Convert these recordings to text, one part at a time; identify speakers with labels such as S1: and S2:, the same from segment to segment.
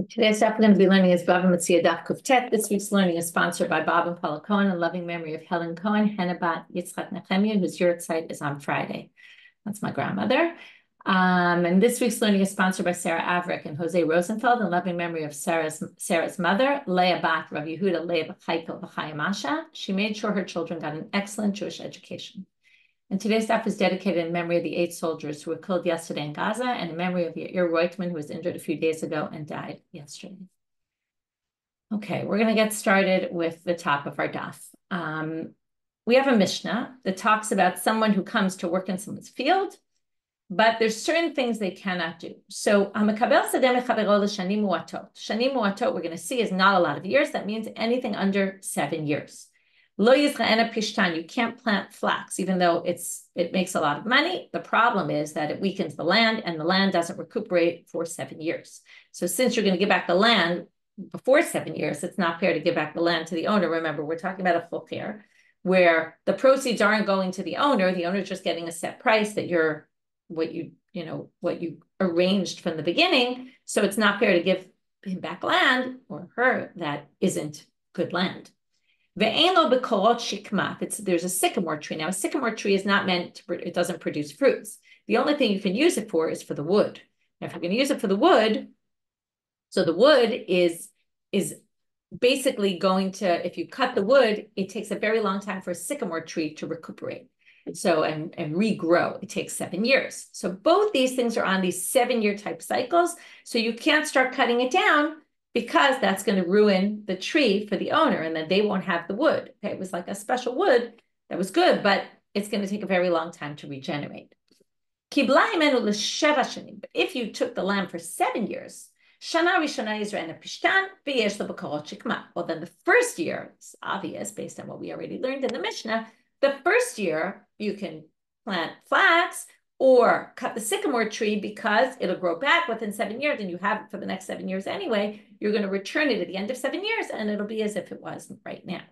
S1: Today's daf we're going to be learning is Bava Metzia daf Kuftet. This week's learning is sponsored by Bob and Paula Cohen in loving memory of Helen Cohen, Hennebat Yitzchak Nechemia, whose yurtzeit is on Friday. That's my grandmother. And this week's learning is sponsored by Sarah Averick and Jose Rosenfeld in loving memory of Sarah's mother, Leah Bat Rav Yehuda Leah B'chaikel B'chayamasha. She made sure her children got an excellent Jewish education. And today's daf is dedicated in memory of the 8 soldiers who were killed yesterday in Gaza and in memory of Yair Reutemann, who was injured a few days ago and died yesterday. Okay, we're going to get started with the top of our daf. We have a Mishnah that talks about someone who comes to work in someone's field, but there's certain things they cannot do. So, shani muatot, we're going to see, is not a lot of years. That means anything under 7 years. Lo yizra'ena pishtan, you can't plant flax, even though it makes a lot of money. The problem is that it weakens the land, and the land doesn't recuperate for 7 years. So since you're going to give back the land before 7 years, it's not fair to give back the land to the owner. Remember, we're talking about a chokher, where the proceeds aren't going to the owner. The owner's just getting a set price that what you arranged from the beginning. So it's not fair to give him back land, or her, that isn't good land. There's a sycamore tree. Now, a sycamore tree is not meant to, it doesn't produce fruits. The only thing you can use it for is for the wood. Now, if you're going to use it for the wood, so the wood is basically going to, if you cut the wood, it takes a very long time for a sycamore tree to recuperate. So, and regrow, it takes 7 years. So both these things are on these 7-year type cycles. So you can't start cutting it down, because that's going to ruin the tree for the owner, and then they won't have the wood. Okay, it was like a special wood that was good, but it's going to take a very long time to regenerate. But if you took the lamb for 7 years, well, then the first year, it's obvious based on what we already learned in the Mishnah, the first year you can plant flax or cut the sycamore tree, because it'll grow back within 7 years, and you have it for the next 7 years anyway. You're going to return it at the end of 7 years, and it'll be as if it was right now.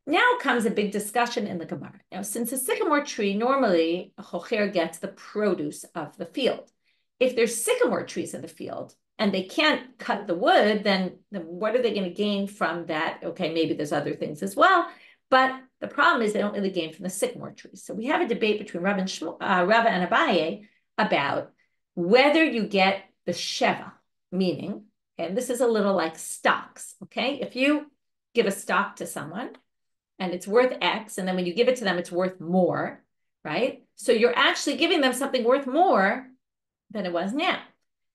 S1: Now comes a big discussion in the Gemara. Now, since a sycamore tree, normally a chokher gets the produce of the field. If there's sycamore trees in the field and they can't cut the wood, then what are they going to gain from that? Okay, maybe there's other things as well, but the problem is they don't really gain from the sycamore trees. So we have a debate between Rava and Abaye about whether you get the sheva, meaning, and this is a little like stocks, okay? If you give a stock to someone and it's worth X, and then when you give it to them, it's worth more, right? So you're actually giving them something worth more than it was now.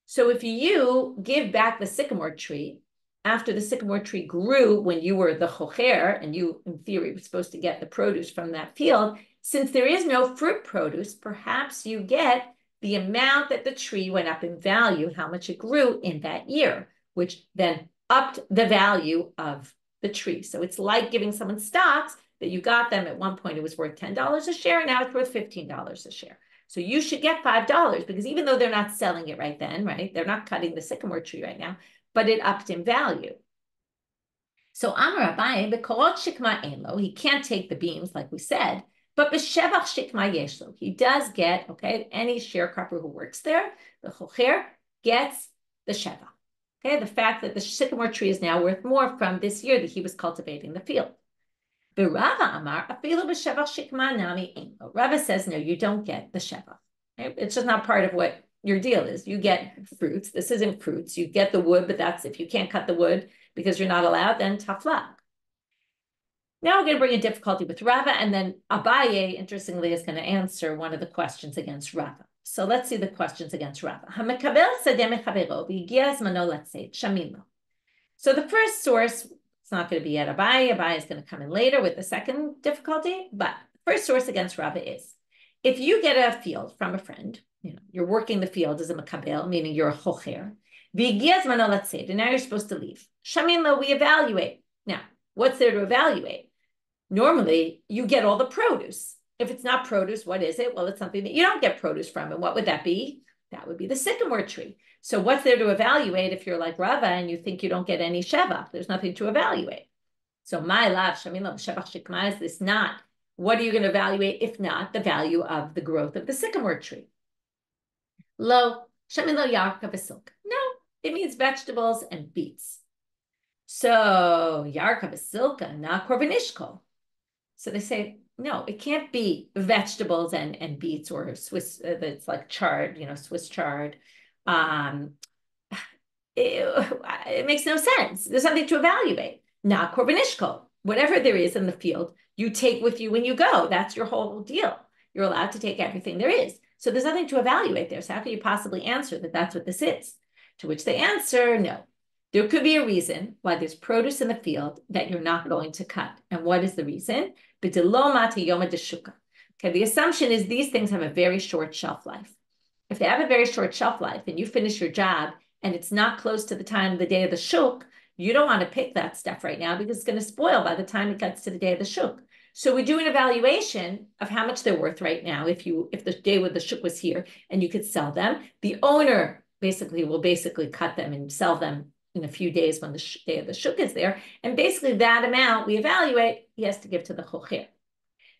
S1: So if you give back the sycamore tree, after the sycamore tree grew when you were the chokher, and you, in theory, were supposed to get the produce from that field, since there is no fruit produce, perhaps you get the amount that the tree went up in value, how much it grew in that year, which then upped the value of the tree. So it's like giving someone stocks that you got them at one point, it was worth $10 a share, and now it's worth $15 a share. So you should get $5, because even though they're not selling it right then, right? They're not cutting the sycamore tree right now, but it upped in value. So Amar Abaye, b'korot shikma ein, he can't take the beams like we said, but b'shevach shikma yeshlo, he does get, okay, any sharecropper who works there, the chokher, gets the sheva. Okay, the fact that the sycamore tree is now worth more from this year that he was cultivating the field. Rava Amar, afilu b'shevach shikma nami ein. Rava says, no, you don't get the sheva. Okay? It's just not part of what your deal is. You get fruits. This isn't fruits. You get the wood, but that's if you can't cut the wood because you're not allowed, then tough luck. Now we're going to bring a difficulty with Rava, and then Abaye, interestingly, is going to answer one of the questions against Rava. So let's see the questions against Rava. So the first source, it's not going to be at Abaye. Abaye is going to come in later with the second difficulty, but the first source against Rava is, if you get a field from a friend, you're working the field as a makabel, meaning you're a chokher. And now you're supposed to leave. Shaminlo, we evaluate. Now, what's there to evaluate? Normally, you get all the produce. If it's not produce, what is it? Well, it's something that you don't get produce from. And what would that be? That would be the sycamore tree. So what's there to evaluate if you're like Rava and you think you don't get any sheva? There's nothing to evaluate. So my lav, shaminlo, shevach shikma, is this not? What are you going to evaluate if not the value of the growth of the sycamore tree? Lo, shaminlo yarka v'silk. No, it means vegetables and beets. So yarka basilka, not korbanishko. So they say, no, it can't be vegetables and beets or Swiss, that's like chard, Swiss chard. It makes no sense. There's something to evaluate. Not korbanishko. Whatever there is in the field, you take with you when you go. That's your whole deal. You're allowed to take everything there is. So there's nothing to evaluate there. So how can you possibly answer that that's what this is? To which they answer, no. There could be a reason why there's produce in the field that you're not going to cut. And what is the reason? Okay, the assumption is these things have a very short shelf life. If they have a very short shelf life and you finish your job and it's not close to the time of the day of the shuk, you don't want to pick that stuff right now because it's going to spoil by the time it gets to the day of the shuk. So we do an evaluation of how much they're worth right now. If the day with the shuk was here and you could sell them, the owner will cut them and sell them in a few days when the day of the shuk is there. And basically that amount we evaluate, he has to give to the chokher.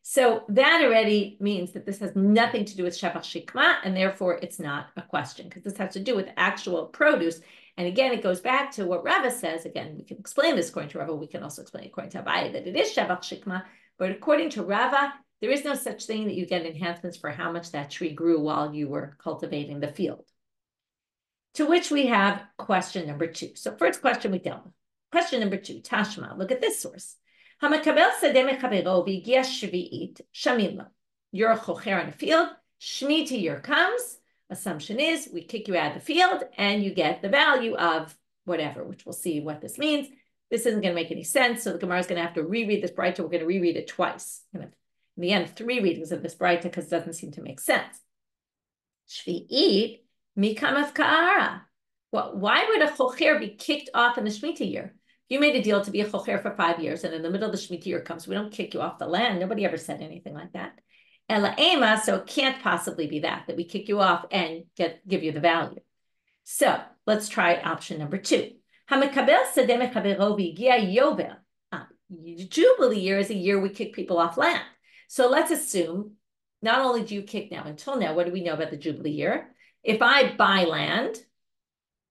S1: So that already means that this has nothing to do with shevach shikma, and therefore it's not a question because this has to do with actual produce. And again, it goes back to what Rava says. Again, we can explain this according to Rava. We can also explain according to Abaye that it is shevach shikma. But according to Rava, there is no such thing that you get enhancements for how much that tree grew while you were cultivating the field. To which we have question number 2. So first question we dealt with. Question number 2, Tashma. Look at this source. You're a chokher in the field. Shemitah year comes. Assumption is we kick you out of the field and you get the value of whatever, which we'll see what this means. This isn't going to make any sense. So the Gemara is going to have to reread this Braita. We're going to reread it twice. In the end, 3 readings of this Braita because it doesn't seem to make sense. Shvi'it mikamav ka'ara. Well, why would a chokher be kicked off in the Shemitah year? You made a deal to be a chokher for 5 years, and in the middle of the Shemitah year comes, we don't kick you off the land. Nobody ever said anything like that. Ela ema, so it can't possibly be that we kick you off and give you the value. So let's try option number 2. Jubilee year is a year we kick people off land. So let's assume not only do you kick now, until now, what do we know about the Jubilee year? If I buy land,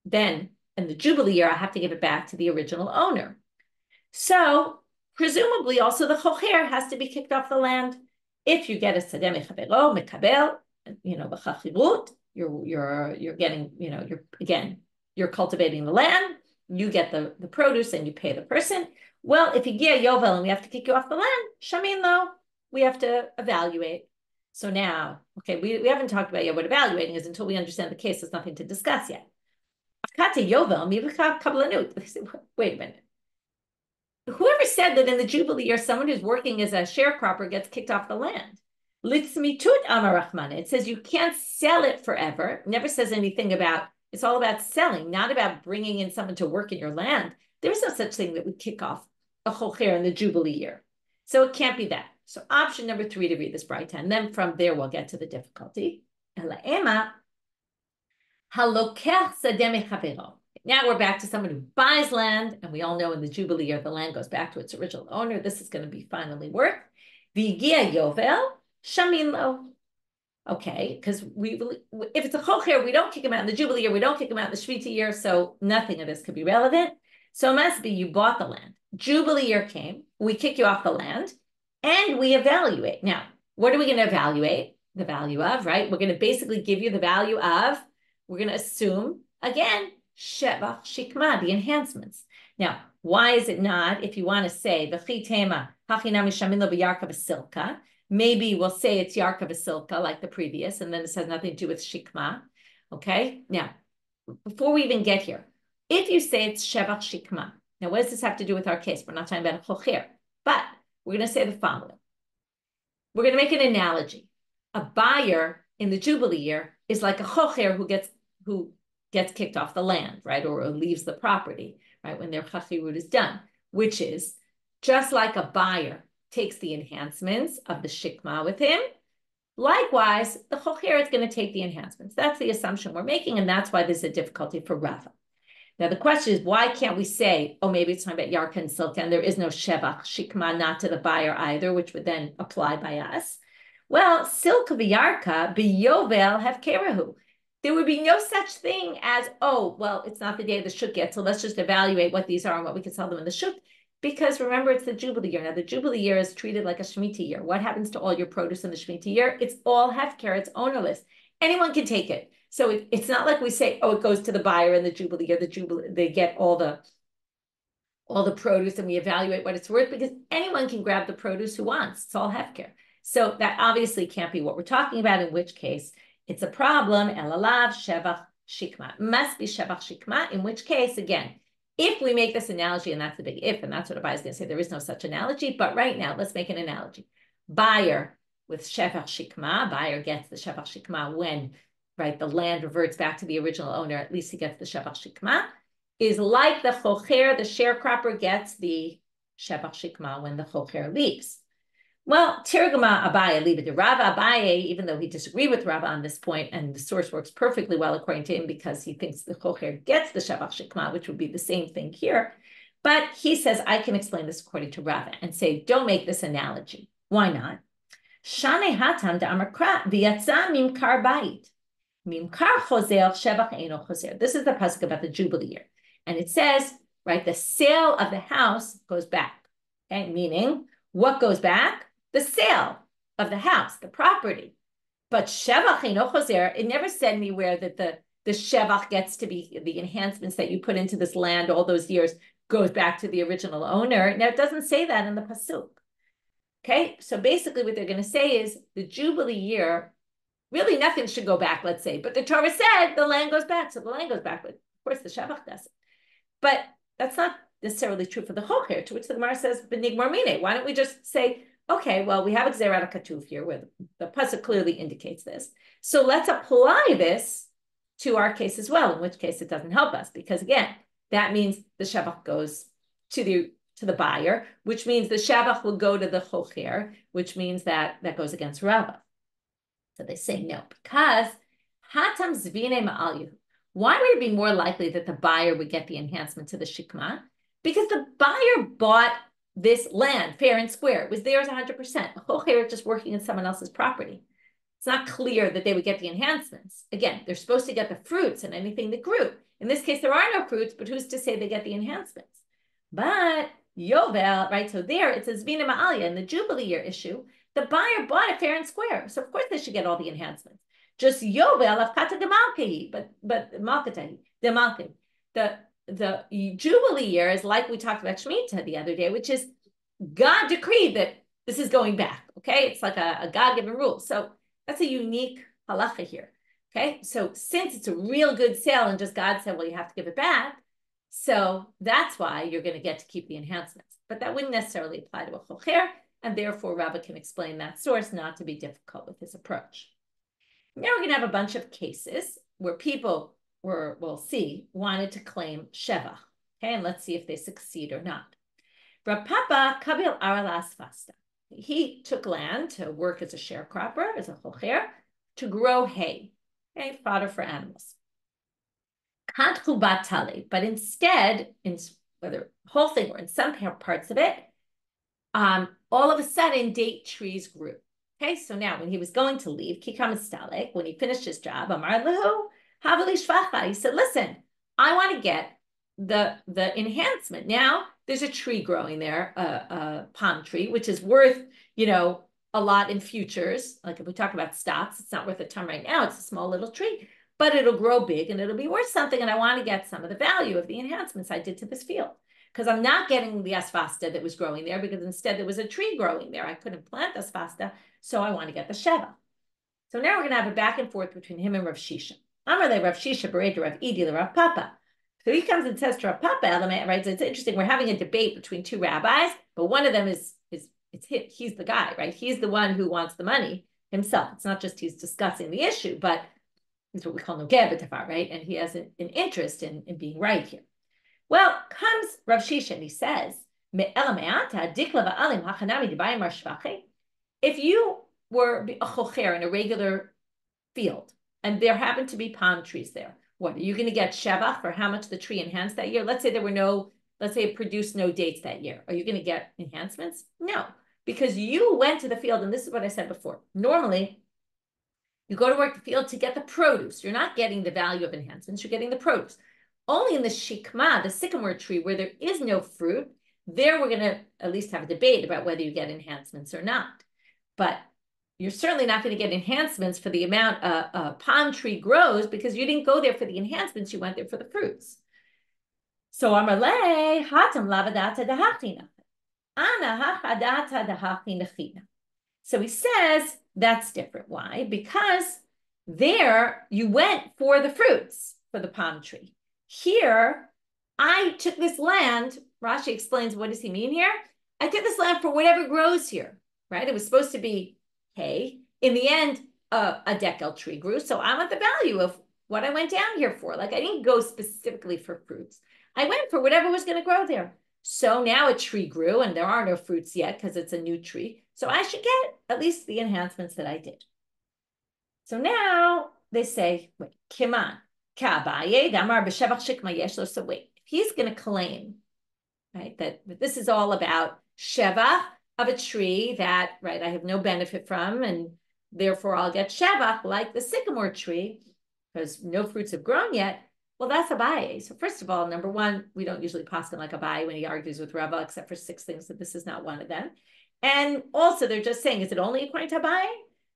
S1: then in the Jubilee year, I have to give it back to the original owner. So presumably also the chokher has to be kicked off the land. If you get a sadeh mechavero, mekabel, b'chachirut, you're getting, you're cultivating the land, you get the produce and you pay the person. Well, if you get yovel and we have to kick you off the land, shamin lo, we have to evaluate. So now, okay, we haven't talked about yet what evaluating is until we understand the case. There's nothing to discuss yet. Wait a minute. Whoever said that in the Jubilee year, someone who's working as a sharecropper gets kicked off the land? It says you can't sell it forever. It never says anything about, it's all about selling, not about bringing in someone to work in your land. There is no such thing that would kick off a chokher in the Jubilee year. So it can't be that. So option number 3 to read this Braita, and then from there we'll get to the difficulty. Now we're back to someone who buys land, and we all know in the Jubilee year, the land goes back to its original owner. This is going to be finally worth. V'yigia yovel, shamin lo. Okay, because if it's a chokher, we don't kick him out in the Jubilee year, we don't kick him out in the Shemitah year, so nothing of this could be relevant. So it must be you bought the land. Jubilee year came, we kick you off the land, and we evaluate. Now, what are we going to evaluate? The value of, right? We're going to basically give you the value of, we're going to assume, again, shevach shikma, the enhancements. Now, why is it not, if you want to say, v'chitema, hachinami shamilo b'yarka v'silka, maybe we'll say it's yarka v'silka like the previous, and then this has nothing to do with shikma. Okay? Now, before we even get here, if you say it's shevach shikma, now what does this have to do with our case? We're not talking about a chokher, but we're going to say the following. We're going to make an analogy. A buyer in the Jubilee year is like a chokher who gets kicked off the land, right? Or leaves the property, right? When their chachirut is done, which is just like a buyer takes the enhancements of the shikma with him. Likewise, the chokher is going to take the enhancements. That's the assumption we're making, and that's why there's a difficulty for Rava. Now, the question is, why can't we say, oh, maybe it's talking about yarka and silka, and there is no shevach shikma, not to the buyer either, which would then apply by us. Well, silka v'yarka b'yovel have kerahu. there would be no such thing as, oh, well, it's not the day of the shuk yet, so let's just evaluate what these are and what we can sell them in the shuk. Because remember, it's the Jubilee year. Now, the Jubilee year is treated like a Shemitah year. What happens to all your produce in the Shemitah year? It's all hefker. It's ownerless. Anyone can take it. So it's not like we say, oh, it goes to the buyer in the Jubilee year. The Jubilee, they get all the produce and we evaluate what it's worth, because anyone can grab the produce who wants. It's all hefker. So that obviously can't be what we're talking about, in which case it's a problem. Elalav shevach shikma. Must be shevach shikma, in which case, again, if we make this analogy, and that's the big if, and that's what Abaye is going to say, there is no such analogy, but right now, let's make an analogy. Buyer with shevach shikma, buyer gets the shevach shikma when, right, the land reverts back to the original owner, at least he gets the shevach shikma, is like the chokher, the sharecropper gets the shevach shikma when the chokher leaves. Well, Tirgama Abaye, leave it to Rava. Abaye, even though he disagreed with Rava on this point, and the source works perfectly well according to him because he thinks the chokher gets the shevach shikma, which would be the same thing here. But he says, I can explain this according to Rava and say, don't make this analogy. Why not? Shane hatam da'amakra v'yatza mimkar bayit. Mimkar chozer shevach eino chozer. This is the pasuk about the Jubilee year. And it says, right, the sale of the house goes back. Okay, meaning what goes back? The sale of the house, the property. But shevach eino chozer, it never said anywhere that the shevach gets to be the enhancements that you put into this land all those years goes back to the original owner. Now, it doesn't say that in the pasuk. Okay, so basically what they're going to say is the Jubilee year, really nothing should go back, let's say. But the Torah said the land goes back, so the land goes back. But of course, the shevach doesn't. But that's not necessarily true for the chokher, to which the Gemara says, "Benigmar mine." Why don't we just say, okay, well, we have a gzerat katuv here, where the pasuk clearly indicates this. So let's apply this to our case as well, in which case it doesn't help us, because again, that means the shevach goes to the buyer, which means the shevach will go to the chokher, which means that goes against Rava. So they say no, because hatam zvine ma'al. Why would it be more likely that the buyer would get the enhancement to the shikma? Because the buyer bought this land fair and square. It was theirs 100%. The chokher is just working in someone else's property. It's not clear that they would get the enhancements. Again, they're supposed to get the fruits and anything that grew. In this case, there are no fruits, but who's to say they get the enhancements? But Yovel, right? So there it says Vina Ma'alia in the Jubilee year issue. The buyer bought it fair and square. So of course they should get all the enhancements. Just Yovel of Kata Demalkahi, but Malkatahi, Demalkahi. The Jubilee year is like we talked about Shemitah the other day, which is God decreed that this is going back. Okay, it's like a God-given rule. So that's a unique halacha here. Okay, so since it's a real good sale and just God said, well, you have to give it back, so that's why you're going to get to keep the enhancements. But that wouldn't necessarily apply to a chokher, and therefore Rava can explain that source not to be difficult with his approach. Now we're going to have a bunch of cases where people we'll see, wanted to claim shevach. Okay, and let's see if they succeed or not. Rav Papa kabil aralas fasta. He took land to work as a sharecropper, as a chokher, to grow hay, okay, fodder for animals. But instead, in whether whole thing or in some parts of it, all of a sudden date trees grew. Okay, so now when he was going to leave, when he finished his job, Amar Lehu, Havali Shvacha, he said, listen, I want to get the enhancement. Now there's a tree growing there, a palm tree, which is worth, a lot in futures. Like if we talk about stocks, it's not worth a ton right now. It's a small little tree, but it'll grow big and it'll be worth something. And I want to get some of the value of the enhancements I did to this field, because I'm not getting the asmachta that was growing there, because instead there was a tree growing there. I couldn't plant asmachta, so I want to get the sheva. So now we're going to have a back and forth between him and Rav Sheisha. Amar le Rav Sheisha bered Rav Idi le Rav Papa. So he comes and says to Rav Papa, right? So it's interesting. We're having a debate between two rabbis, but one of them is he's the guy, right? He's the one who wants the money himself. It's not just he's discussing the issue, but it's what we call nogeh b'davar, right? And he has an interest in being right here. Well, comes Rav Sheisha and he says, if you were a chokher in a regular field and there happened to be palm trees there, what, are you going to get shevach for how much the tree enhanced that year? Let's say it produced no dates that year. Are you going to get enhancements? No, because you went to the field, and this is what I said before. Normally, You go to work the field to get the produce. You're not getting the value of enhancements, you're getting the produce. Only in the shikma, the sycamore tree, where there is no fruit, there we're going to at least have a debate about whether you get enhancements or not. But you're certainly not going to get enhancements for the amount a palm tree grows, because you didn't go there for the enhancements, you went there for the fruits. So Amarle, hatam lavadata dahachina. Ana hachadata dahachinachina. So he says that's different. Why? Because there you went for the fruits, for the palm tree. Here, I took this land. Rashi explains, what does he mean here? I took this land for whatever grows here, right? It was supposed to be hay. In the end, a decal tree grew. So I want the value of what I went down here for. Like, I didn't go specifically for fruits. I went for whatever was going to grow there. So now a tree grew, and there are no fruits yet because it's a new tree. So I should get at least the enhancements that I did. So now they say, wait, Kiman, Ka'abaye, Damar b'shevach shikma yesh lo. So wait, if he's going to claim, right, that this is all about shevach of a tree that, right, I have no benefit from, and therefore I'll get shevach like the sycamore tree because no fruits have grown yet. Well, that's Abaye. So first of all, number one, we don't usually paskin like Abaye when he argues with Rava, except for 6 things, that this is not one of them. And also, they're just saying, is it only according to Abaye?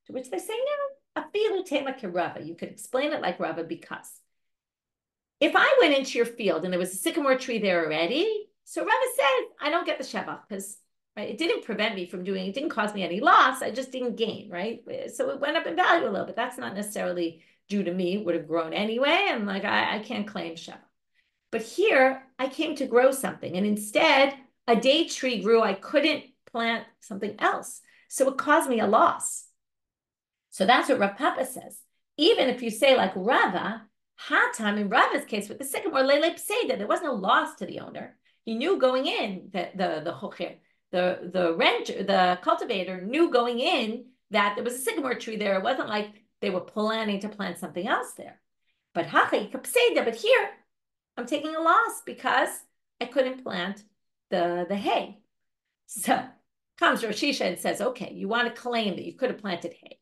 S1: To which they say, no, afilu tema ke Rava. You could explain it like Rava, because if I went into your field and there was a sycamore tree there already, so Rava said, I don't get the shevach because, right, it didn't prevent me from doing, it didn't cause me any loss. I just didn't gain, right? So it went up in value a little bit. That's not necessarily due to me, would have grown anyway. And like, I can't claim shevach. But here I came to grow something, and instead a date tree grew. I couldn't plant something else. So it caused me a loss. So that's what Rav Papa says. Even if you say like Rava, hatam, in Rava's case with the sycamore, lele pseida, there was no loss to the owner. He knew going in that the chokher, the renter, the cultivator knew going in that there was a sycamore tree there. It wasn't like they were planning to plant something else there. But but here I'm taking a loss because I couldn't plant the hay. So comes Rav Sheisha and says, okay, you want to claim that you could have planted hay.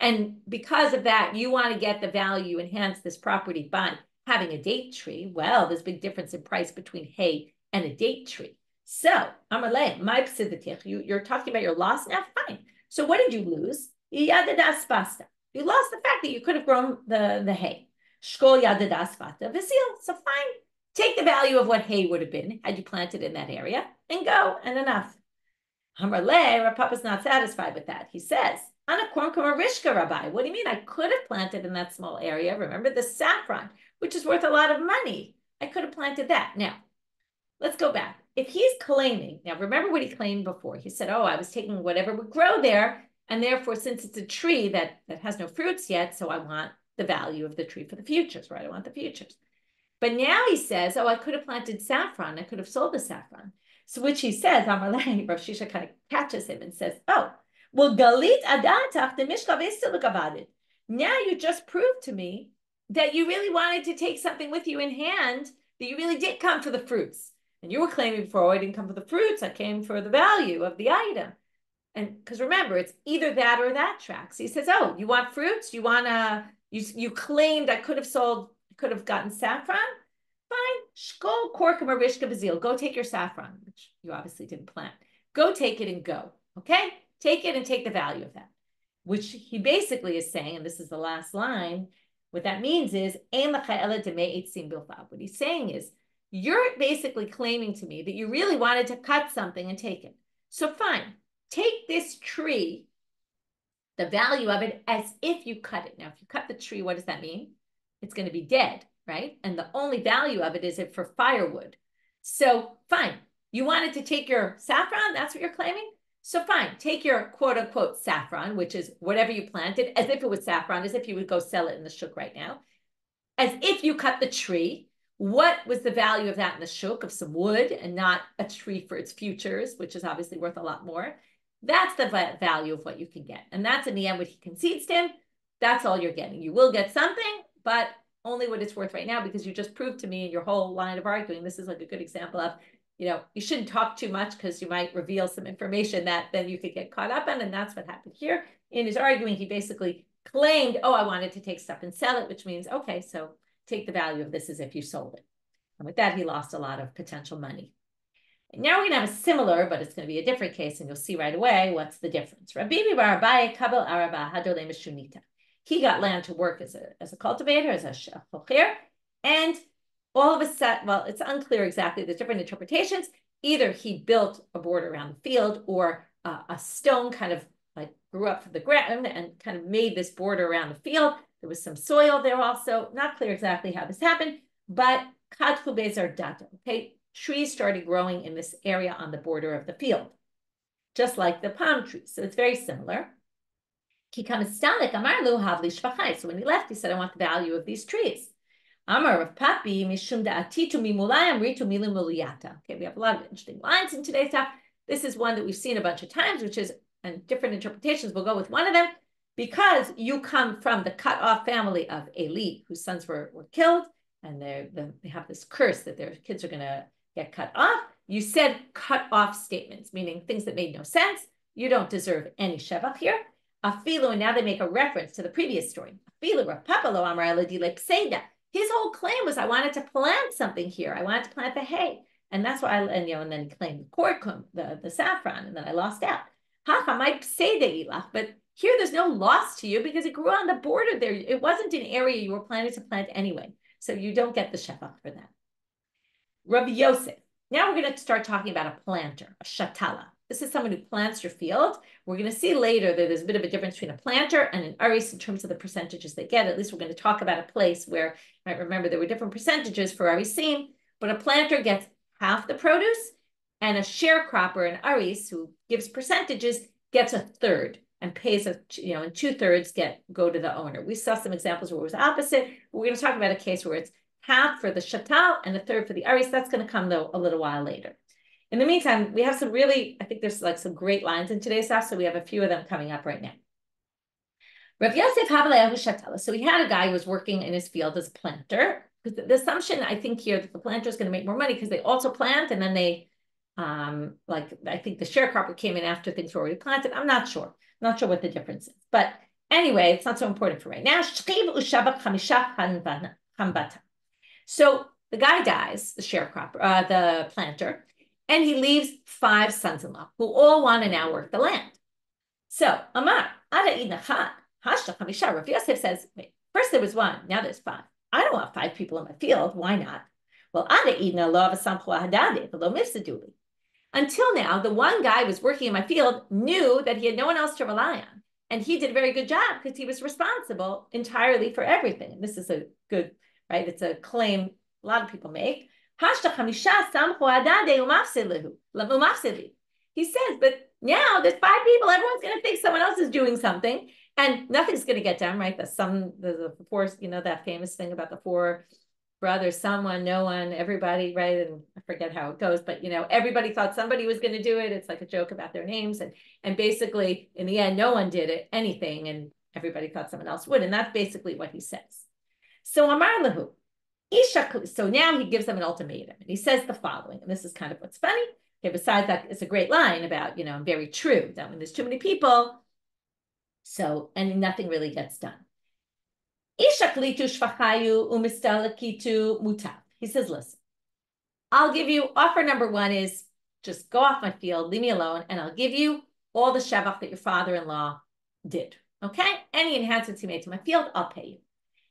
S1: And because of that, you want to get the value, enhance this property by having a date tree. Well, there's a big difference in price between hay and a date tree. So, Amarle, my psiditich, you're talking about your loss now? Fine. So what did you lose? You lost the fact that you could have grown the hay. Shkol yadadas fata v'sil. So fine. Take the value of what hay would have been had you planted in that area and go, and enough. Amarle, Rav Papa's not satisfied with that. He says, Anakorn kamarishka, Rabbi. What do you mean? I could have planted in that small area. Remember the saffron, which is worth a lot of money. I could have planted that. Now, let's go back. If he's claiming, now remember what he claimed before. He said, oh, I was taking whatever would grow there, and therefore, since it's a tree that has no fruits yet, so I want the value of the tree for the futures, right? I want the futures. But now he says, oh, I could have planted saffron. I could have sold the saffron. So which he says, Amarle, Rav Sheisha kind of catches him and says, oh, well, galit adatach the mishkav. Now you just proved to me that you really wanted to take something with you in hand, that you really did come for the fruits. And you were claiming before, oh, I didn't come for the fruits, I came for the value of the item. And because remember, it's either that or that tracks. He says, oh, you want fruits? You want you claimed I could have gotten saffron? Fine. Shkol korkum arishka bazil. Go take your saffron, which you obviously didn't plant. Go take it and go. Okay? Take it and take the value of that. Which he basically is saying, and this is the last line, what that means is, what he's saying is, you're basically claiming to me that you really wanted to cut something and take it. So fine. Take this tree, the value of it, as if you cut it. Now, if you cut the tree, what does that mean? It's going to be dead, right? And the only value of it is it for firewood. So fine. You wanted to take your saffron? That's what you're claiming? So fine. Take your quote unquote saffron, which is whatever you planted, as if it was saffron, as if you would go sell it in the shuk right now. As if you cut the tree. What was the value of that in the shuk, of some wood and not a tree for its futures, which is obviously worth a lot more? That's the value of what you can get. And that's in the end what he concedes to him. That's all you're getting. You will get something, but only what it's worth right now, because you just proved to me in your whole line of arguing. This is like a good example of, you shouldn't talk too much because you might reveal some information that then you could get caught up in. And that's what happened here. In his arguing, he basically claimed, oh, I wanted to take stuff and sell it, which means, okay, so take the value of this as if you sold it. And with that, he lost a lot of potential money. And now we're going to have a similar, but it's going to be a different case, and you'll see right away what's the difference. Rabbi bar Abaye kabel araba hadole mishunita. He got land to work as a cultivator, as a chokher, and all of a sudden, well, it's unclear exactly. There's different interpretations. Either he built a border around the field, or a stone kind of like grew up from the ground and kind of made this border around the field. There was some soil there also. Not clear exactly how this happened, but kadchu bezer data. Okay, trees started growing in this area on the border of the field, just like the palm trees. So it's very similar. So when he left, he said, I want the value of these trees. Amar Rav Papa mishum da'atitu mimulayam ritu milim muliyata. Okay, we have a lot of interesting lines in today's talk. This is one that we've seen a bunch of times, which is, and different interpretations. We'll go with one of them. Because you come from the cut-off family of Eli, whose sons were killed, and they have this curse that their kids are going to get cut off. You said cut-off statements, meaning things that made no sense. You don't deserve any shevach here. Afilu, and now they make a reference to the previous story. Afilu, Rav Papa lo amar eladile pseida. His whole claim was, I wanted to plant something here. I wanted to plant the hay. And that's why, and then he claimed the korkum, the saffron, and then I lost out. Hacha might pseida ilach, but here there's no loss to you because it grew on the border there. It wasn't an area you were planning to plant anyway. So you don't get the shevach for that. Rav Yosef. Now we're going to start talking about a planter, a shatala. This is someone who plants your field. We're going to see later that there's a bit of a difference between a planter and an aris in terms of the percentages they get. At least we're going to talk about a place where you might remember there were different percentages for arisim, but a planter gets half the produce, and a sharecropper, an aris, who gives percentages, gets a third and pays and 2/3 go to the owner. We saw some examples where it was opposite. We're going to talk about a case where it's half for the shatal and a third for the aris. That's going to come though a little while later. In the meantime, we have some really, I think there's like some great lines in today's stuff, so we have a few of them coming up right now. Rav Yosef Havalehu Shatala. So he had a guy who was working in his field as a planter. Because the assumption I think here that the planter is going to make more money because they also plant, and then they, I think the sharecropper came in after things were already planted. I'm not sure. Not sure what the difference is. But anyway, it's not so important for right now. So the guy dies, the sharecropper, the planter, and he leaves 5 sons-in-law who all want to now work the land. So Amar, Ada Idnachat, Hashta Chamisha, Rav Yosef says, wait, first there was 1, now there's 5. I don't want 5 people in my field. Why not? Well, Ada Idna lo avasamchua hadade, lo mifsaduli. Until now, the one guy who was working in my field knew that he had no one else to rely on. And he did a very good job because he was responsible entirely for everything. And this is a good, right? It's a claim a lot of people make. He says, but now there's 5 people. Everyone's going to think someone else is doing something and nothing's going to get done, right? The 4, that famous thing about the 4 brothers, someone, no one, everybody, right? And I forget how it goes, but everybody thought somebody was going to do it. It's like a joke about their names. And basically in the end, no one did anything, and everybody thought someone else would. And that's basically what he says. So Amar Lahu, so now he gives them an ultimatum, and he says the following, and this is kind of what's funny. Okay, besides that, it's a great line about, very true, that when there's too many people, and nothing really gets done. He says, listen, I'll give you, offer number 1 is just go off my field, leave me alone, and I'll give you all the shevach that your father-in-law did. Okay? Any enhancements he made to my field, I'll pay you.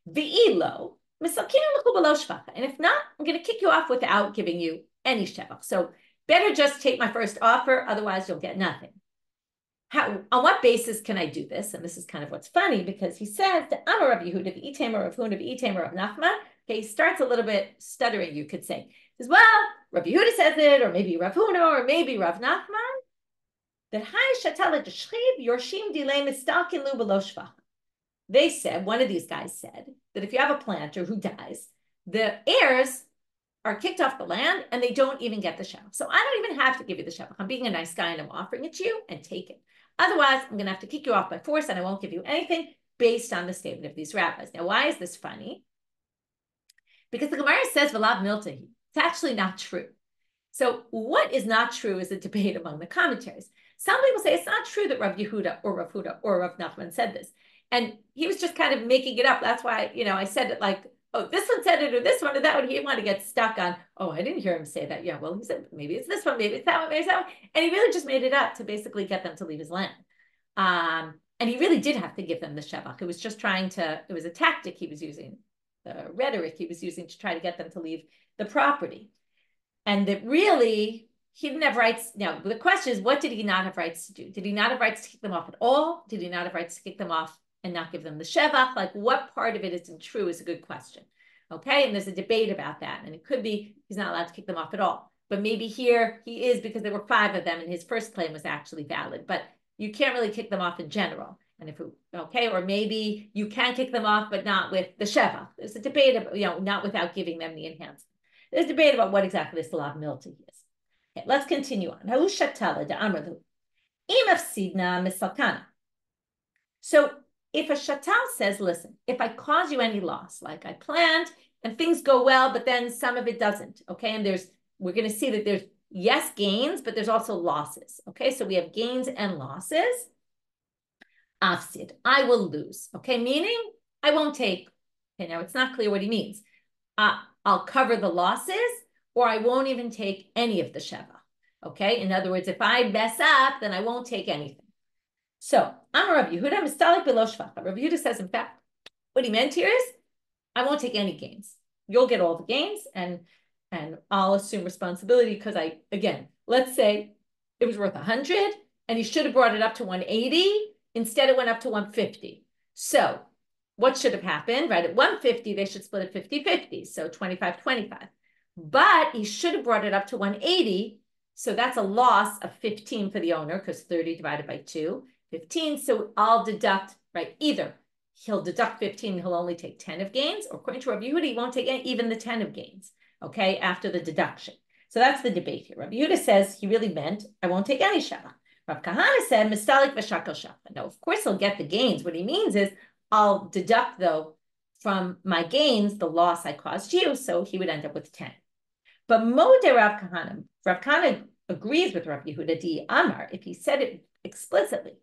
S1: Ve'ilo, and if not, I'm going to kick you off without giving you any shevach. So better just take my first offer, otherwise you'll get nothing. On what basis can I do this? And this is kind of what's funny, because he says, the Amar Rav Yehuda v'Itamer Rav Huna v'Itamer Rav Nachman. Okay, he starts a little bit stuttering, you could say. He says, well, Rav Yehuda says it, or maybe Rav Huna, or maybe Rav Nachman. That Hai Shatala Deshchiv Yorshim Dilei Mistalkin Lu Below Shvach. They said, one of these guys said, that if you have a planter who dies, the heirs are kicked off the land and they don't even get the shevach. So I don't even have to give you the shevach. I'm being a nice guy and I'm offering it to you, and take it. Otherwise, I'm going to have to kick you off by force and I won't give you anything based on the statement of these rabbis. Now, why is this funny? Because the Gemara says, V'lav miltahi. It's actually not true. So what is not true is a debate among the commentaries. Some people say it's not true that Rav Yehuda or Rav Huda or Rav Nachman said this. And he was just kind of making it up. That's why, I said it like, oh, this one said it or this one or that one. He didn't want to get stuck on, oh, I didn't hear him say that. Yeah, well, he said, maybe it's this one, maybe it's that one, maybe it's that one. And he really just made it up to basically get them to leave his land. And he really did have to give them the shevach. It was just it was a tactic he was using, the rhetoric he was using to try to get them to leave the property. And that really, he didn't have rights. Now, the question is, what did he not have rights to do? Did he not have rights to kick them off at all? Did he not have rights to kick them off and not give them the shevach? Like, what part of it isn't true is a good question. Okay, and there's a debate about that. And it could be he's not allowed to kick them off at all. But maybe here he is because there were 5 of them and his first claim was actually valid. But you can't really kick them off in general. And or maybe you can kick them off, but not with the shevach. There's a debate about, not without giving them the enhancement. There's a debate about what exactly the salav milti is. Okay, let's continue on. So if a shatal says, listen, if I cause you any loss, like I plant and things go well, but then some of it doesn't, okay? And we're going to see that there's, yes, gains, but there's also losses, okay? So we have gains and losses. Afsid, I will lose, okay? Meaning I won't take, okay, now it's not clear what he means. I'll cover the losses, or I won't even take any of the shevach, okay? In other words, if I mess up, then I won't take anything. So, I'm a Rav Yehuda, mistalik below shvacha. Rav Yehuda says, in fact, what he meant here is, I won't take any gains. You'll get all the gains, and I'll assume responsibility because again, let's say it was worth 100, and he should have brought it up to 180. Instead, it went up to 150. So, what should have happened, right? At 150, they should split it 50-50, so 25-25. But he should have brought it up to 180, so that's a loss of 15 for the owner, because 30 divided by 2, 15. So I'll deduct, right, either he'll deduct 15, he'll only take 10 of gains, or according to Rav Yehuda, he won't take even the 10 of gains, okay, after the deduction. So that's the debate here. Rav Yehuda says he really meant, I won't take any shevach. Rav Kahana said, mistalik v'shakal shevach. No, of course he'll get the gains. What he means is, I'll deduct, though, from my gains, the loss I caused you, so he would end up with 10. But Modeh Rav Kahana agrees with Rav Yehuda di Amar, if he said it explicitly.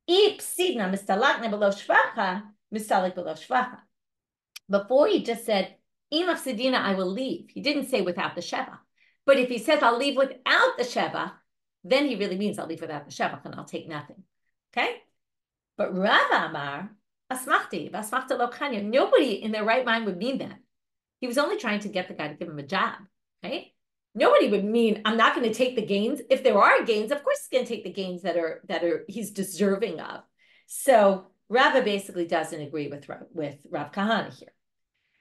S1: Before he just said, Im afsidina, I will leave. He didn't say without the shevach. But if he says, I'll leave without the shevach, then he really means I'll leave without the shevach and I'll take nothing. Okay? But Rava Amar, asmachta lo kanya. Nobody in their right mind would mean that. He was only trying to get the guy to give him a job, right? Nobody would mean I'm not going to take the gains. If there are gains, of course he's going to take the gains that are he's deserving of. So Rava basically doesn't agree with Rav Kahana here.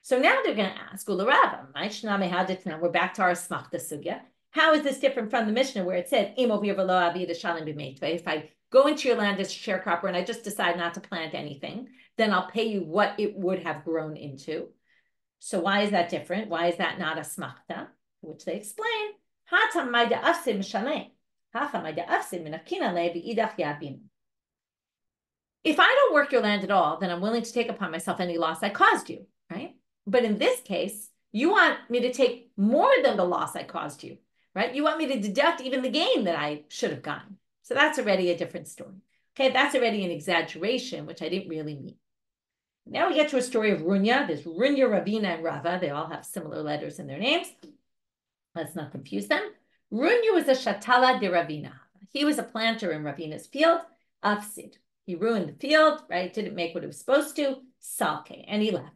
S1: So now they're going to ask Ula Rava, we're back to our asmachta sugya. How is this different from the Mishnah where it said if I go into your land as a sharecropper and I just decide not to plant anything, then I'll pay you what it would have grown into. So why is that different? Why is that not asmachta? Which they explain. If I don't work your land at all, then I'm willing to take upon myself any loss I caused you, right? But in this case, you want me to take more than the loss I caused you, right? You want me to deduct even the gain that I should have gotten. So that's already a different story. Okay, that's already an exaggeration, which I didn't really mean. Now we get to a story of Runya. There's Runya, Ravina, and Rava. They all have similar letters in their names. Let's not confuse them. Runya was a shatala de Ravina. He was a planter in Ravina's field. Afsid. He ruined the field, right? Didn't make what he was supposed to. Salke. And he left.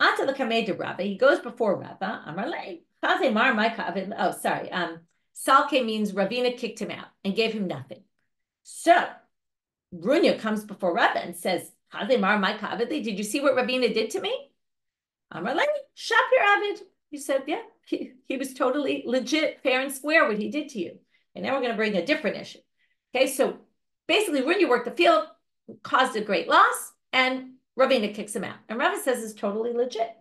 S1: Ata the kamei de Rava. He goes before Rava. Amarle. Oh, sorry. Salke means Ravina kicked him out and gave him nothing. So Runya comes before Rava and says, did you see what Ravina did to me? Amarle. Shapir Avid. He said, yeah, he was totally legit, fair and square what he did to you. And now we're going to bring a different issue. Okay, so basically, Runya worked the field, caused a great loss, and Ravina kicks him out. And Rava says it's totally legit.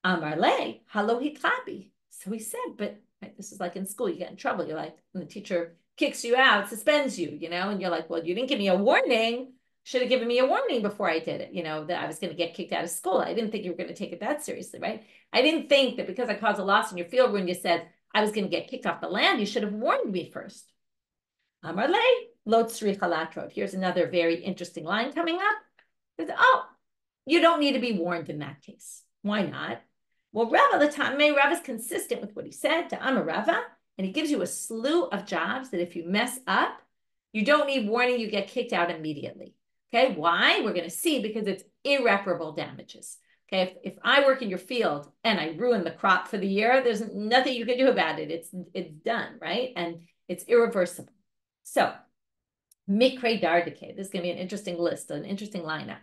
S1: Amarle, halo hitlabi. So he said, but right, this is like in school, you get in trouble. You're like, when the teacher kicks you out, suspends you, and you're like, well, you didn't give me a warning. Should have given me a warning before I did it, that I was going to get kicked out of school. I didn't think you were going to take it that seriously, right? I didn't think that because I caused a loss in your field when you said I was going to get kicked off the land, you should have warned me first. Amarle, lo tzricha latrod. Here's another very interesting line coming up. Oh, you don't need to be warned in that case. Why not? Well, Rava, Rava is consistent with what he said to Rava, and he gives you a slew of jobs that if you mess up, you don't need warning, you get kicked out immediately. Okay, why? We're going to see, because it's irreparable damages. Okay, if I work in your field and I ruin the crop for the year, there's nothing you can do about it. It's done, right? And it's irreversible. So, mikre dardike, this is going to be an interesting list, an interesting lineup.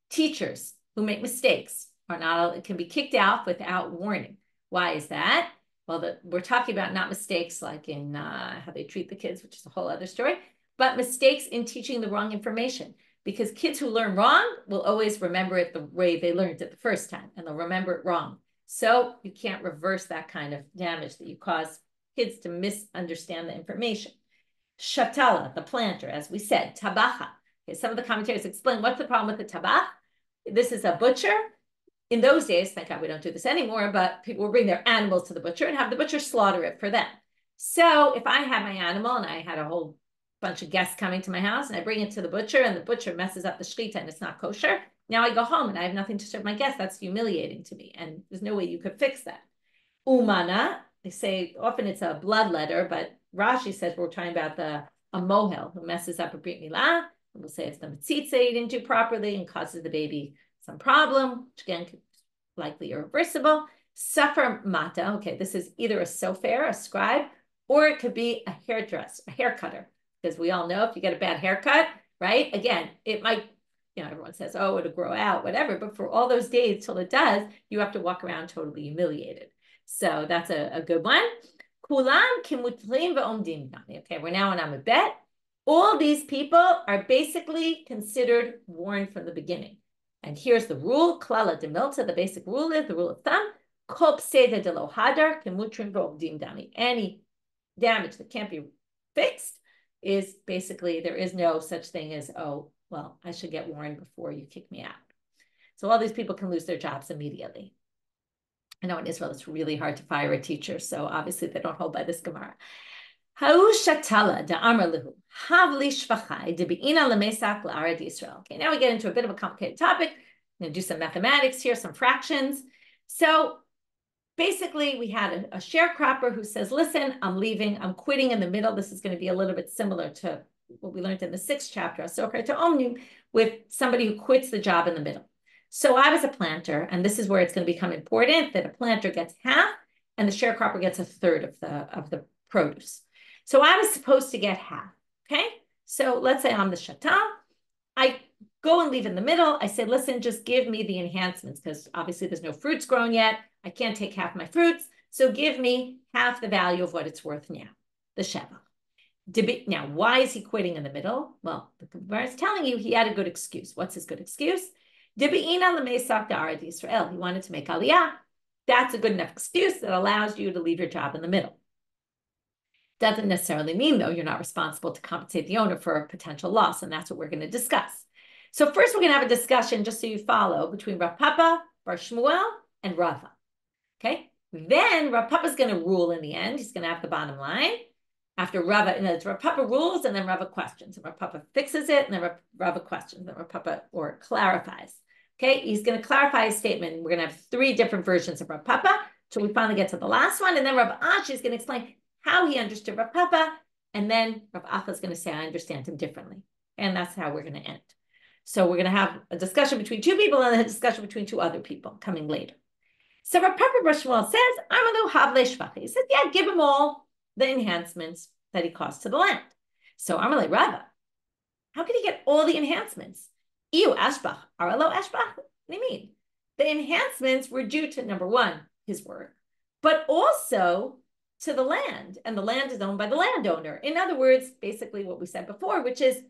S1: Teachers who make mistakes are not, can be kicked out without warning. Why is that? Well, we're talking about not mistakes like in how they treat the kids, which is a whole other story, but mistakes in teaching the wrong information. Because kids who learn wrong will always remember it the way they learned it the first time, and they'll remember it wrong. So you can't reverse that kind of damage that you cause kids to misunderstand the information. Shatala, the planter, as we said, tabacha. Okay, some of the commentators explain what's the problem with the tabach. This is a butcher. In those days, thank God we don't do this anymore, but people will bring their animals to the butcher and have the butcher slaughter it for them. So if I had my animal and I had a whole bunch of guests coming to my house and I bring it to the butcher and the butcher messes up the shechita and it's not kosher, now I go home and I have nothing to serve my guests. That's humiliating to me. And there's no way you could fix that. Umana, they say often it's a bloodletter, but Rashi says we're talking about a mohel who messes up a brit milah. We'll say it's the metzia he didn't do properly and causes the baby some problem, which again could likely irreversible. Suffer mata, okay, this is either a sofer, a scribe, or it could be a hairdresser, a hair cutter. Because we all know if you get a bad haircut, right? Again, it might, everyone says, oh, it'll grow out, whatever. But for all those days till it does, you have to walk around totally humiliated. So that's a good one. Kulam kimutlim ve'omdim. Okay, we're now on Amud. All these people are basically considered warned from the beginning. And here's the rule, klala de milta, the basic rule is, the rule of thumb, compensate de lo hadar kimutrim ve'omdim dami. Any damage that can't be fixed is basically, there is no such thing as, oh, well, I should get warned before you kick me out. So all these people can lose their jobs immediately. I know in Israel, it's really hard to fire a teacher. So obviously they don't hold by this Gemara. Okay, now we get into a bit of a complicated topic. I'm going to do some mathematics here, some fractions. So basically, we had a sharecropper who says, listen, I'm leaving, I'm quitting in the middle. This is going to be a little bit similar to what we learned in the 6th chapter, chokher to omnim, with somebody who quits the job in the middle. So I was a planter, and this is where it's going to become important that a planter gets half and the sharecropper gets a third of the produce. So I was supposed to get half, okay? So let's say I'm the shatan. I go and leave in the middle. I say, listen, just give me the enhancements because obviously there's no fruits grown yet. I can't take half my fruits. So give me half the value of what it's worth now, the shevach. Now, why is he quitting in the middle? Well, the Gemara is telling you he had a good excuse. What's his good excuse? He wanted to make aliyah. That's a good enough excuse that allows you to leave your job in the middle. Doesn't necessarily mean, though, you're not responsible to compensate the owner for a potential loss, and that's what we're going to discuss. So first, we're going to have a discussion, just so you follow, between Rav Papa, Bar Shmuel, and Rava. Okay? Then Rav Papa's going to rule in the end. He's going to have the bottom line. After Rava, Rav Papa rules, and then Rava questions. And Rav Papa fixes it, and then Rava questions, and Rav Papa or clarifies. Okay? He's going to clarify his statement. We're going to have 3 different versions of Rav Papa until we finally get to the last one. And then Rav Ashi is going to explain how he understood Rav Papa, and then Rav Acha is going to say, I understand him differently. And that's how we're going to end. So we're going to have a discussion between 2 people and then a discussion between 2 other people coming later. So Rav Papa Bar Shmuel says, Amalu havle shvach. He said, yeah, give him all the enhancements that he caused to the land. So Amalei Rava, how could he get all the enhancements? Iu ashbach, aralo ashbach. What do you mean? The enhancements were due to, number 1, his work, but also to the land, and the land is owned by the landowner. In other words, basically what we said before, which is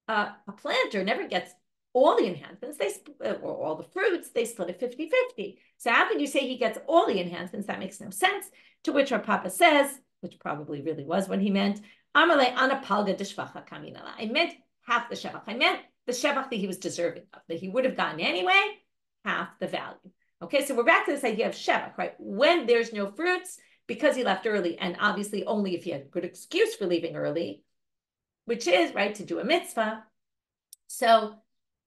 S1: a planter never gets all the enhancements, or all the fruits, they split it 50-50. So how can you say he gets all the enhancements? That makes no sense. To which our Papa says, which probably really was what he meant, Amalei anapalga deshvacha kaminala. I meant half the shevach. I meant the shevach that he was deserving of, that he would have gotten anyway, half the value. Okay, so we're back to this idea of shevach, right? When there's no fruits, because he left early, and obviously only if he had a good excuse for leaving early, which is, right, to do a mitzvah. So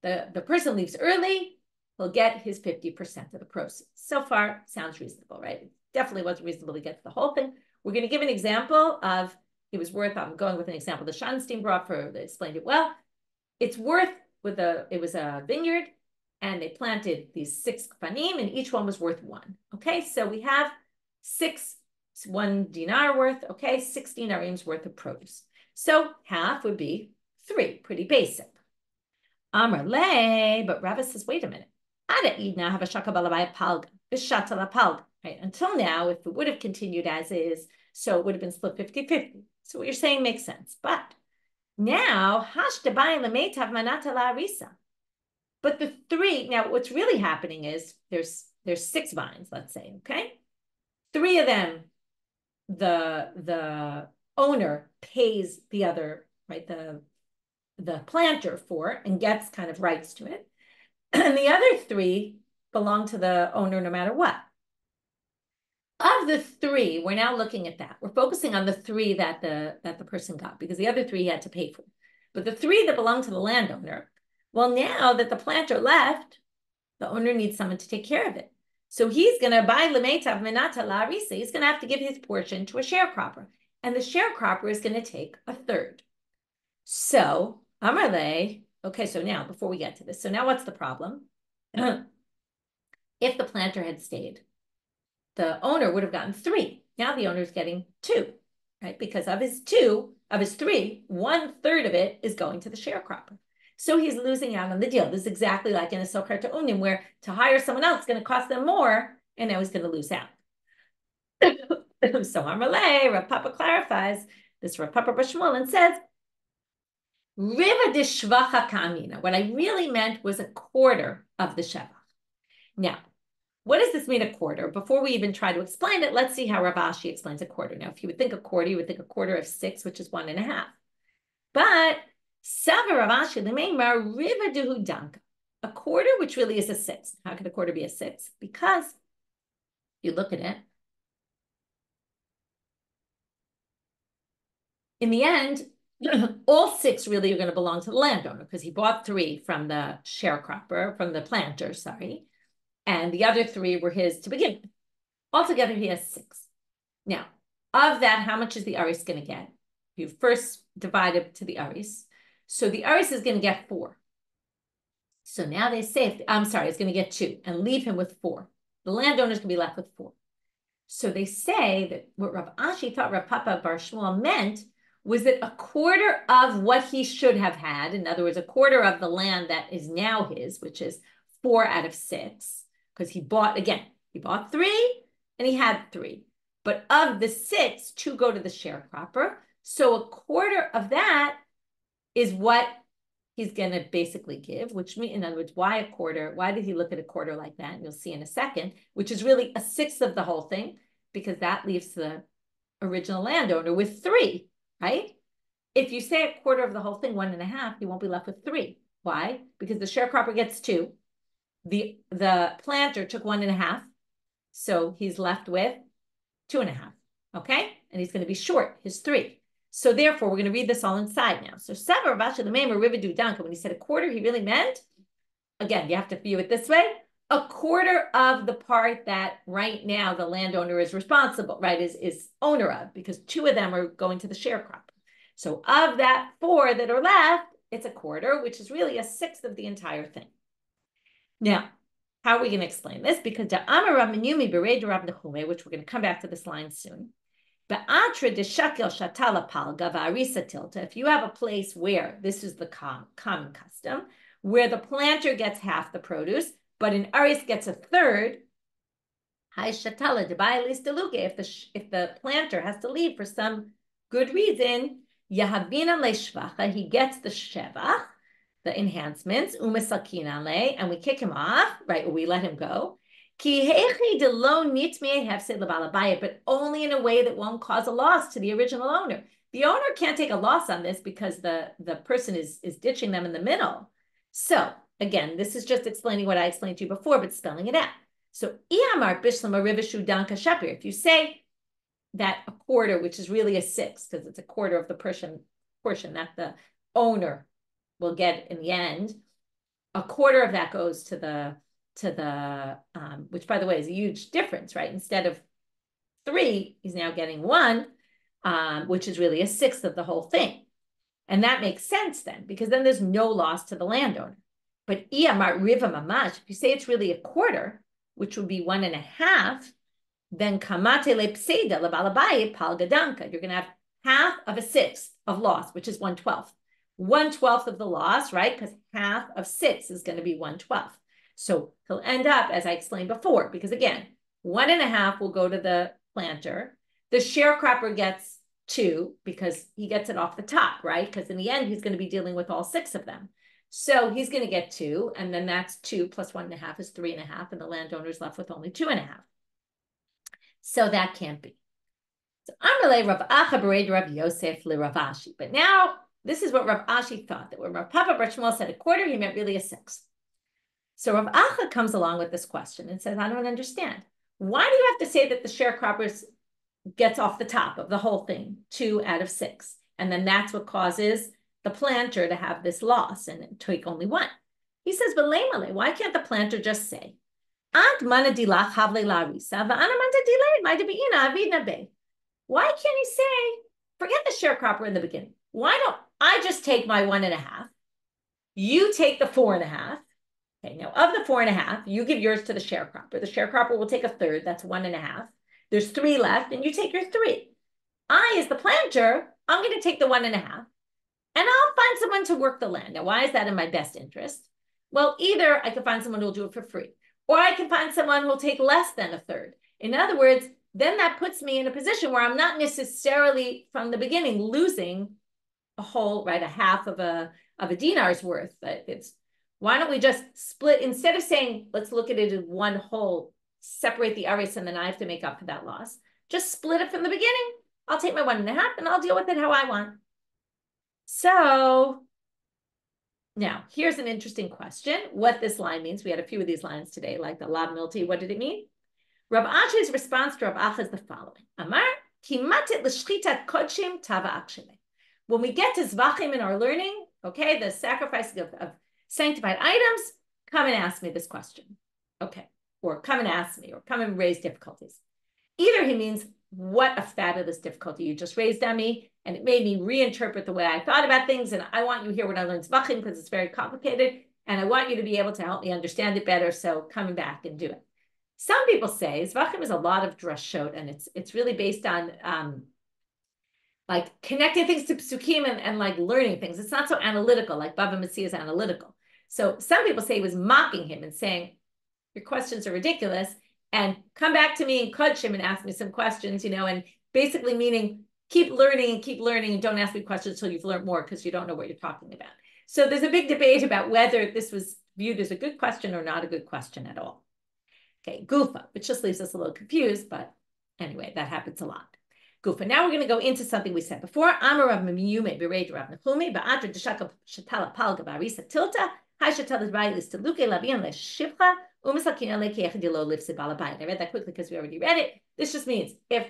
S1: the person leaves early, he'll get his 50% of the proceeds. So far, sounds reasonable, right? It definitely wasn't reasonable to get the whole thing. We're going to give an example of, it was worth, I'm going with an example the Schottenstein brought for, they explained it well. It's worth it was a vineyard, and they planted these 6 kfanim, and each one was worth 1. Okay, so we have 1 dinar worth, okay, 6 dinarim worth of produce. So half would be 3, pretty basic. Amar le, but Rava says, wait a minute. Right? Until now, if it would have continued as is, so it would have been split 50-50. So what you're saying makes sense. But now, but the 3, now what's really happening is there's 6 vines, let's say, okay? 3 of them, the owner pays the other, right, the planter for and gets kind of rights to it. And the other 3 belong to the owner no matter what. Of the 3, we're now looking at that. We're focusing on the 3 that the person got, because the other 3 he had to pay for. But the 3 that belong to the landowner, well, now that the planter left, the owner needs someone to take care of it. So he's going to buy lemetav menata la'arisa. He's going to have to give his portion to a sharecropper. And the sharecropper is going to take a third. So, Amarle, okay, so now, before we get to this, so now what's the problem? If the planter had stayed, the owner would have gotten 3. Now the owner's getting 2, right? Because of his 3, 1/3 of it is going to the sharecropper. So he's losing out on the deal. This is exactly like in a chokher to onion, where to hire someone else is going to cost them more, and now he's going to lose out. So Amarle, Rav Papa clarifies this Rav Papa Shmuel and says, Riva de shvacha kamina. What I really meant was a quarter of the shevach. Now, what does this mean, a quarter? Before we even try to explain it, let's see how Rav Ashi explains a quarter. Now, if you would think a quarter, you would think a quarter of 6, which is 1.5. But Sava Rav Ashi l'meimar riva dehu danka, a quarter, which really is a 6. How could a quarter be a 6? Because if you look at it, in the end, all 6 really are going to belong to the landowner, because he bought 3 from the sharecropper, from the planter, sorry. And the other 3 were his to begin with. Altogether, he has 6. Now, of that, how much is the aris going to get? You first divide it to the aris. So the aris is going to get 4. So now they say, it's going to get 2 and leave him with 4. The landowner's going to be left with 4. So they say that what Rav Ashi thought Rav Papa bar Shmuel meant was that a quarter of what he should have had, in other words, a quarter of the land that is now his, which is 4 out of 6, because he bought 3 and he had 3. But of the 6, 2 go to the sharecropper. So a quarter of that is what he's going to basically give, which means, in other words, why a quarter? Why did he look at a quarter like that? And you'll see in a second, which is really a 1/6 of the whole thing, because that leaves the original landowner with 3, right? If you say a quarter of the whole thing, 1.5, you won't be left with 3. Why? Because the sharecropper gets 2. The planter took 1.5. So he's left with 2.5. Okay? And he's going to be short his 3. So therefore, we're going to read this all inside now. So Sever Vasha the Maimer Rividu Danka, when he said a quarter, he really meant, again, you have to view it this way, a quarter of the part that right now the landowner is responsible, right, is owner of, because 2 of them are going to the sharecropper. So of that 4 that are left, it's a quarter, which is really a 1/6 of the entire thing. Now, how are we going to explain this? Because the Amarav and Yomi bered Rav Nechume, which we're going to come back to this line soon. Be'atra de shakel shatala palga va'arisa tilta. If you have a place where this is the common custom, where the planter gets half the produce, but an aris gets a third. Hai shatala de ba'alis deluge. If the planter has to leave for some good reason, yahabina leishvacha, he gets the shevach, the enhancements, umesakinale, and we kick him off, right? Or we let him go. But only in a way that won't cause a loss to the original owner. The owner can't take a loss on this because the person is ditching them in the middle. So again, this is just explaining what I explained to you before, but spelling it out. So if you say that a quarter, which is really a 1/6, because it's a quarter of the portion that the owner will get in the end, a quarter of that goes to the which by the way is a huge difference, right? Instead of 3, he's now getting 1, which is really a sixth of the whole thing. And that makes sense then, because then there's no loss to the landowner. But if you say it's really a quarter, which would be 1.5, then kamate lepseda lebalabaye palgadanka. You're going to have half of a sixth of loss, which is 1/12. 1/12 of the loss, right? Because half of 6 is going to be 1/12. So he'll end up, as I explained before, because again, 1.5 will go to the planter. The sharecropper gets 2 because he gets it off the top, right? Because in the end, he's going to be dealing with all 6 of them. So he's going to get 2, and then that's 2 plus 1.5 is 3.5, and the landowner's left with only 2.5. So that can't be. So Amalei Rav Acha bereid Rav Yosef le Rav Ashi. But now this is what Rav Ashi thought, that when Rav Papa Bar Shmuel said a quarter, he meant really a sixth. So Rav Acha comes along with this question and says, I don't understand. Why do you have to say that the sharecropper gets off the top of the whole thing, 2 out of 6? And then that's what causes the planter to have this loss and take only 1. He says, but why can't the planter just say, why can't he say, forget the sharecropper in the beginning. Why don't I just take my 1.5? You take the 4.5. Okay, now of the 4.5, you give yours to the sharecropper. The sharecropper will take 1/3. That's 1.5. There's 3 left, and you take your 3. I, as the planter, I'm going to take the 1.5, and I'll find someone to work the land. Now, why is that in my best interest? Well, either I can find someone who'll do it for free, or I can find someone who'll take less than 1/3. In other words, then that puts me in a position where I'm not necessarily from the beginning losing a whole, right, a half of a dinar's worth. It's, why don't we just split, instead of saying, let's look at it in one whole, separate the aris and then I have to make up for that loss. Just split it from the beginning. I'll take my 1.5 and I'll deal with it how I want. So now here's an interesting question. What this line means. We had a few of these lines today, like the lab milti. What did it mean? Rav Ashi's response to Rav Acha is the following. Amar, kimatet l'shchitat kodshim tava akshele. When we get to zvachim in our learning, okay, the sacrificing of sanctified items, come and ask me this question. Okay, or come and ask me, or come and raise difficulties. Either he means, what a fabulous difficulty you just raised on me, and it made me reinterpret the way I thought about things, and I want you here when I learn zvachim because it's very complicated, and I want you to be able to help me understand it better, so coming back and do it. Some people say zvachim is a lot of drashot, and it's really based on like connecting things to psukim and like learning things. It's not so analytical, like Bava Metzia is analytical. So some people say he was mocking him and saying, your questions are ridiculous, and come back to me in kodshim and ask me some questions, you know, and basically meaning keep learning and don't ask me questions until you've learned more because you don't know what you're talking about. So there's a big debate about whether this was viewed as a good question or not a good question at all. Okay, gufa, which just leaves us a little confused, but anyway, that happens a lot. Gufa. Now we're going to go into something we said before. Amar Rav Miyume bereid Rav Nechumi ba'adra d'shaka shetala palga ba'arisa tilta hai shetala b'aylis teluke lavian le'shivcha u'misakina le'keach dilo lifse balabayit. I read that quickly because we already read it. This just means if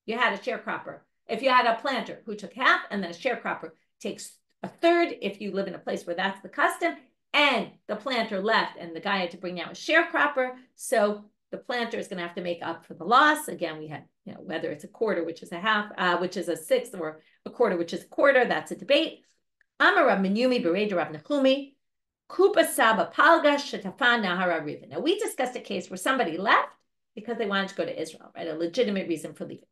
S1: you had a sharecropper, if you had a planter who took half and then a sharecropper takes 1/3, if you live in a place where that's the custom, and the planter left and the guy had to bring out a sharecropper, so the planter is going to have to make up for the loss. Again, we had, you know, whether it's a quarter, which is a half, which is a sixth, or a quarter, which is a quarter, that's a debate. Amar Rav Menyumi bereid Rav Nechumi, kupa saba palga shetafan nahara riven. Now, we discussed a case where somebody left because they wanted to go to Israel, right? A legitimate reason for leaving.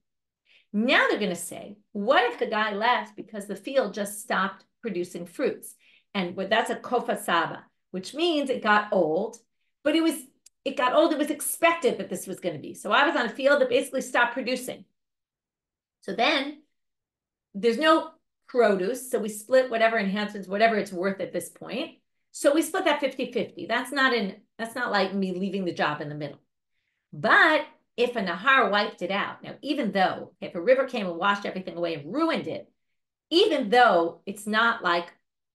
S1: Now they're going to say, what if the guy left because the field just stopped producing fruits? And that's a kofa saba, which means it got old, but it was expected that this was going to be. So I was on a field that basically stopped producing. So then there's no produce. So we split whatever enhancements, whatever it's worth at this point. So we split that 50-50. That's not like me leaving the job in the middle. But if a nahar wiped it out, now, even though if a river came and washed everything away and ruined it, even though it's not like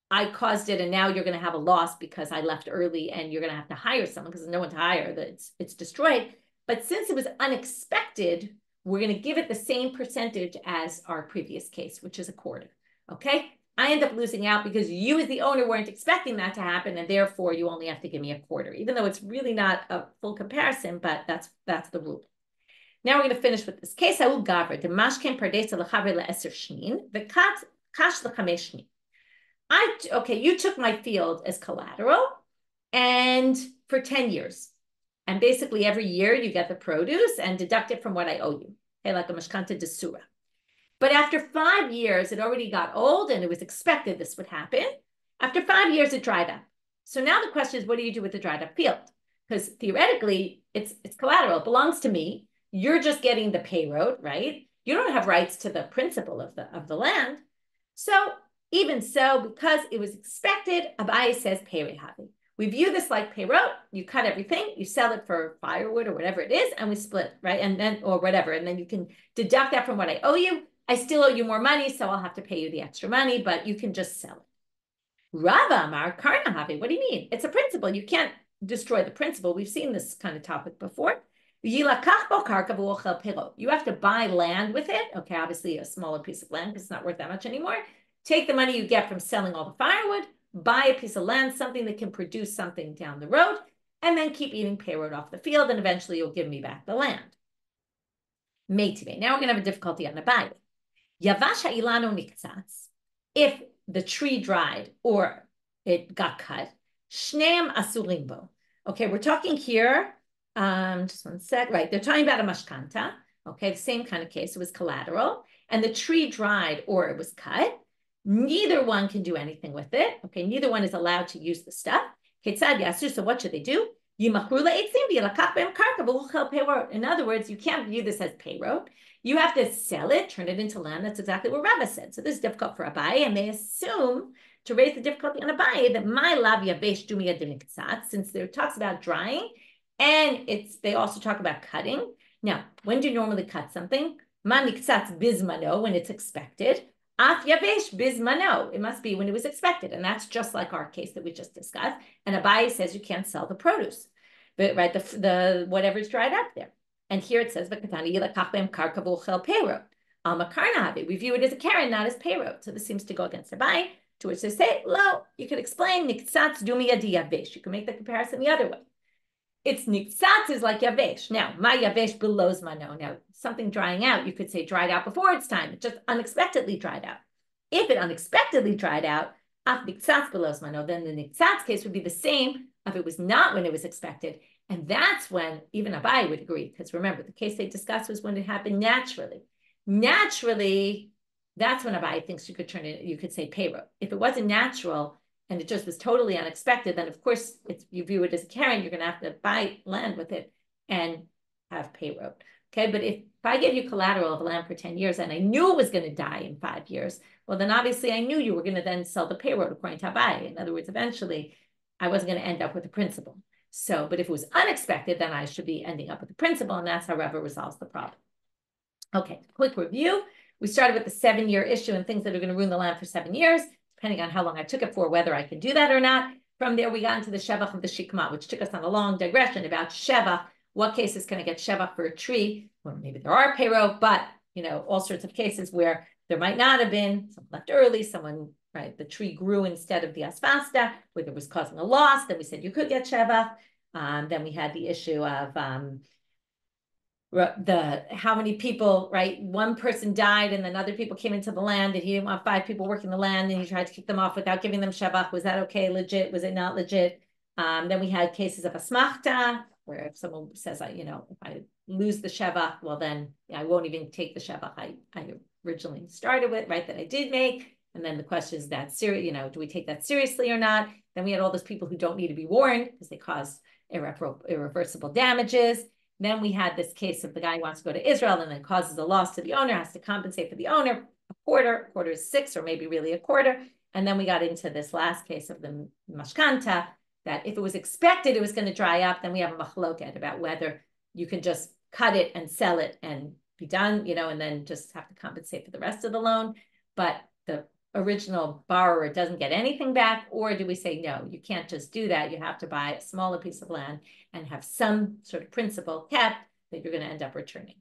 S1: I caused it and now you're going to have a loss because I left early and you're going to have to hire someone because there's no one to hire, that it's destroyed. But since it was unexpected, we're going to give it the same percentage as our previous case, which is a quarter. Okay. I end up losing out because you as the owner weren't expecting that to happen, and therefore you only have to give me a quarter, even though it's really not a full comparison, but that's the rule. Now we're going to finish with this case. I will gaver the mashkem pardesa lechaver le'eser shnin v'kat kash lechamesh shnin. Okay, you took my field as collateral, and for 10 years. And basically every year you get the produce and deduct it from what I owe you. Okay, like a mashkanta desura. But after 5 years, it already got old and it was expected this would happen. After 5 years, it dried up. So now the question is, what do you do with the dried up field? Because theoretically, it's collateral. It belongs to me. You're just getting the payroll, right? You don't have rights to the principal of the land. So even so, because it was expected, Abaye says peirehavi. We view this like payroll. You cut everything, you sell it for firewood or whatever it is, and we split, right? And then, or whatever, and then you can deduct that from what I owe you. I still owe you more money, so I'll have to pay you the extra money, but you can just sell it. Rava Amar Karnahavi, what do you mean? It's a principle. You can't destroy the principle. We've seen this kind of topic before. You have to buy land with it. Okay, obviously a smaller piece of land because it's not worth that much anymore. Take the money you get from selling all the firewood, buy a piece of land, something that can produce something down the road, and then keep eating payroll off the field, and eventually you'll give me back the land. Meitive. Now we're going to have a difficulty on Abaye. Yavash ha'ilano niktzatz. If the tree dried or it got cut, shneim asurim bo. Okay, we're talking here, just one sec, right, they're talking about a mashkanta, okay, the same kind of case, it was collateral, and the tree dried or it was cut, neither one can do anything with it, okay, neither one is allowed to use the stuff. So what should they do? In other words, you can't view this as payroll. You have to sell it, turn it into land. That's exactly what Rava said. So this is difficult for Abaye, and they assume, to raise the difficulty on Abaye, that my lav yavesh dumia deniktzat, since there talks about drying, and they also talk about cutting. Now, when do you normally cut something? Ma niktzat bizmano, when it's expected. Af yavesh bizmano, it must be when it was expected, and that's just like our case that we just discussed. And Abaye says you can't sell the produce, but right, the whatever's dried up there. And here it says, we view it as a karen, not as payroll. So this seems to go against Abaye, to which they say, lo, you could explain, niktzatz dumia di yavesh. You can make the comparison the other way. It's niktzatz is like yavesh. Now, my yavesh below zmano. Now, something drying out, you could say dried out before its time. It just unexpectedly dried out. If it unexpectedly dried out, af niktzatz below zmano, then the niktzatz case would be the same if it was not when it was expected. And that's when even Abaye would agree, because remember, the case they discussed was when it happened naturally. Naturally, that's when Abaye thinks you could turn it, you could say payroll. If it wasn't natural and it just was totally unexpected, then of course you view it as a karen, you're going to have to buy land with it and have payroll. Okay, but if I gave you collateral of land for 10 years and I knew it was going to die in 5 years, well, then obviously I knew you were going to then sell the payroll according to Abaye. In other words, eventually I wasn't going to end up with the principal. So, but if it was unexpected, then I should be ending up with the principal, and that's how Rava resolves the problem. Okay, quick review. We started with the 7-year issue and things that are going to ruin the land for 7 years, depending on how long I took it for, whether I can do that or not. From there, we got into the shevach of the shikma, which took us on a long digression about shevach. What cases can I get shevach for a tree? Well, maybe there are payroll, but all sorts of cases where there might not have been, someone left early, someone, right, the tree grew instead of the asmachta, where there was causing a loss, then we said you could get shevach. Then we had the issue of how many people, right? One person died and then other people came into the land and he didn't want 5 people working the land and he tried to kick them off without giving them shevach. Was that okay, legit? Was it not legit? Then we had cases of asmachta, where if someone says, if I lose the shevach, well then I won't even take the shevach I originally started with, right, that I did make. And then the question is that serious, do we take that seriously or not? Then we had all those people who don't need to be warned because they cause irreversible damages. Then we had this case of the guy who wants to go to Israel and then causes a loss to the owner, has to compensate for the owner, a quarter is 6 or maybe really a quarter. And then we got into this last case of the mashkanta, that if it was expected it was going to dry up, then we have a machloket about whether you can just cut it and sell it and be done, and then just have to compensate for the rest of the loan. But the original borrower doesn't get anything back, or do we say, no, you can't just do that. You have to buy a smaller piece of land and have some sort of principal kept that you're going to end up returning.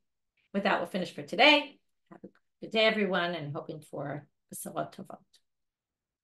S1: With that, we'll finish for today. Have a good day, everyone, and hoping for a B'sorot Tovot.